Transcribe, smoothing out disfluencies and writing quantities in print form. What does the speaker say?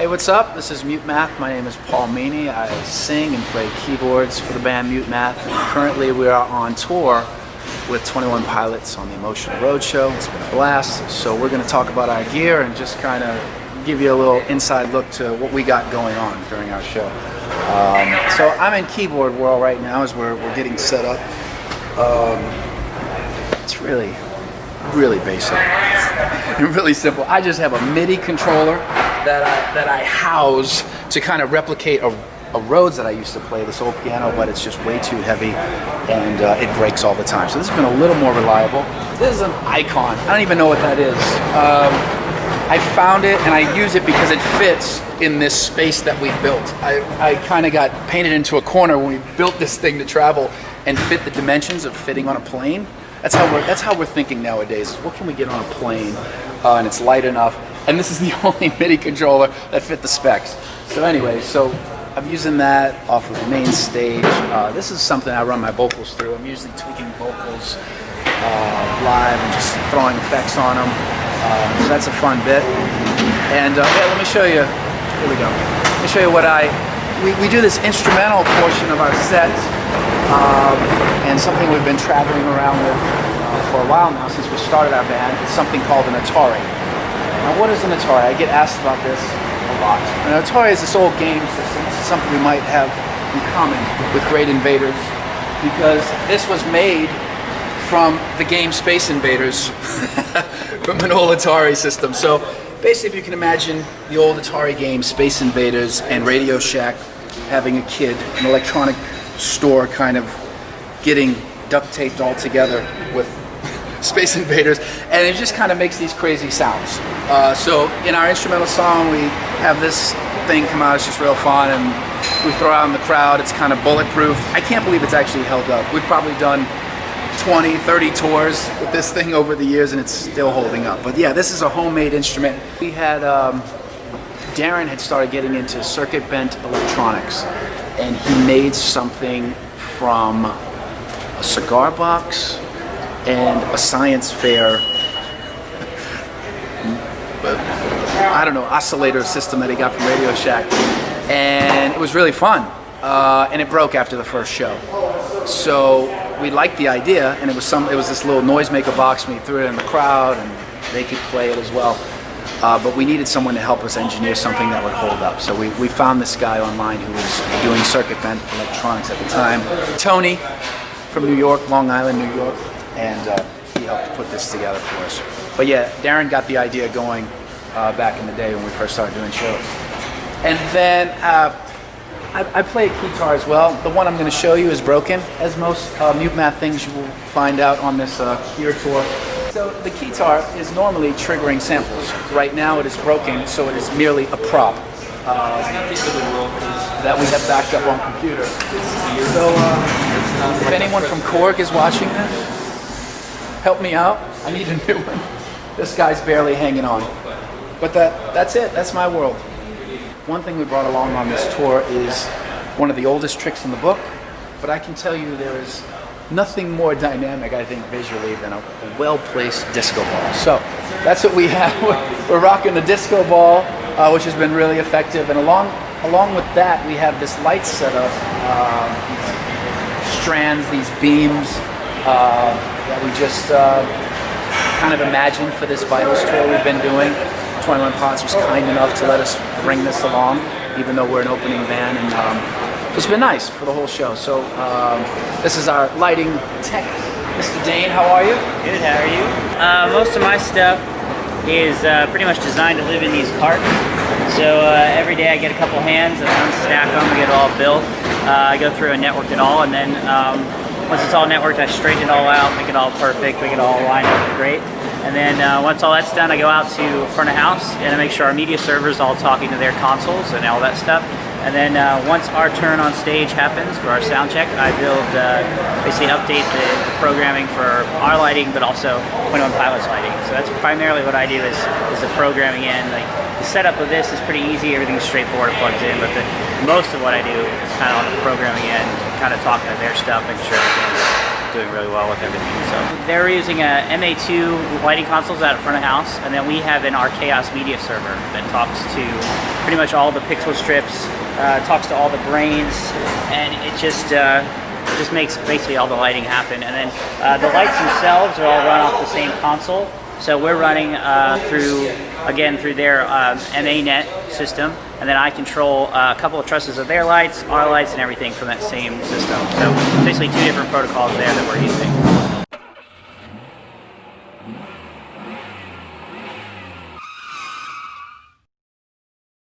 Hey, what's up? This is MuteMath. My name is Paul Meany. I sing and play keyboards for the band MuteMath. Currently, we are on tour with 21 Pilots on the Emotional Roadshow. It's been a blast. So we're going to talk about our gear and just kind of give you a little inside look to what we got going on during our show. So I'm in keyboard world right now as we're getting set up. It's really basic and really simple. I just have a MIDI controller that I house to kind of replicate a Rhodes that I used to play, this old piano, but it's just way too heavy and it breaks all the time. So this has been a little more reliable. This is an icon. I don't even know what that is. I found it and I use it because it fits in this space that we built. I kind of got painted into a corner when we built this thing to travel and fit the dimensions of fitting on a plane. That's how we're thinking nowadays. Is what can we get on a plane and it's light enough? And this is the only MIDI controller that fit the specs. So anyway, so I'm using that off of the main stage. This is something I run my vocals through. I'm usually tweaking vocals live and just throwing effects on them. So that's a fun bit. And yeah, let me show you. Here we go. Let me show you what we do this instrumental portion of our set, and something we've been traveling around with for a while now since we started our band. It's something called an Atari. Now, what is an Atari? I get asked about this a lot. An Atari is this old game system. This is something we might have in common with Great Invaders, because this was made from the game Space Invaders from an old Atari system. So basically, if you can imagine the old Atari game Space Invaders and Radio Shack having a kid, an electronic store kind of getting duct taped all together with Space Invaders, and it just kind of makes these crazy sounds. So in our instrumental song, we have this thing come out. It's just real fun, and we throw out in the crowd. It's kind of bulletproof. I can't believe it's actually held up. We've probably done 20, 30 tours with this thing over the years, and it's still holding up. But yeah, this is a homemade instrument. We had Darren had started getting into circuit bent electronics, and he made something from a cigar box and a science fair, I don't know, oscillator system that he got from Radio Shack, and it was really fun. And it broke after the first show. So we liked the idea, and it was this little noisemaker box. We threw it in the crowd, and they could play it as well. But we needed someone to help us engineer something that would hold up. So we found this guy online who was doing circuit bent electronics at the time, Tony from New York, Long Island, New York, and he helped put this together for us. But yeah, Darren got the idea going back in the day when we first started doing shows. And then I play a guitar as well. The one I'm going to show you is broken, as most MuteMath things you will find out on this gear tour. So the guitar is normally triggering samples. Right now it is broken, so it is merely a prop that we have backed up on computer. So if anyone from Korg is watching this, help me out. I need a new one. This guy's barely hanging on. But that's it. That's my world. One thing we brought along on this tour is one of the oldest tricks in the book, but I can tell you there is nothing more dynamic, I think, visually than a well-placed disco ball. So that's what we have. We're rocking the disco ball, which has been really effective, and along with that, we have this light setup, these strands, these beams that we just kind of imagined for this Vitals tour we've been doing. 21 Pilots was kind enough to let us bring this along, even though we're an opening band, and it's been nice for the whole show. So this is our lighting tech, Mr. Dane. How are you? Good. How are you? Most of my stuff is pretty much designed to live in these carts. So every day I get a couple hands and unstack them, get it all built. I go through and network it all, and then once it's all networked, I straighten it all out, make it all perfect, make it all line up great. And then once all that's done, I go out to front of house and I make sure our media servers all talking to their consoles and all that stuff. And then once our turn on stage happens for our sound check, I build, basically update the programming for our lighting, but also 21 Pilots lighting. So that's primarily what I do is the programming end. Like the setup of this is pretty easy, everything's straightforward, it plugs in, but most of what I do is kind of on the programming end, kind of talking to their stuff, making sure everything's doing really well with everything. So they're using a MA2 lighting consoles out of front of house, and then we have our Chaos media server that talks to pretty much all the pixel strips, talks to all the brains, and it just makes basically all the lighting happen. And then the lights themselves are all run off the same console. So we're running through their MA-net system, and then I control a couple of trusses of their lights, our lights, and everything from that same system. So basically 2 different protocols there that we're using.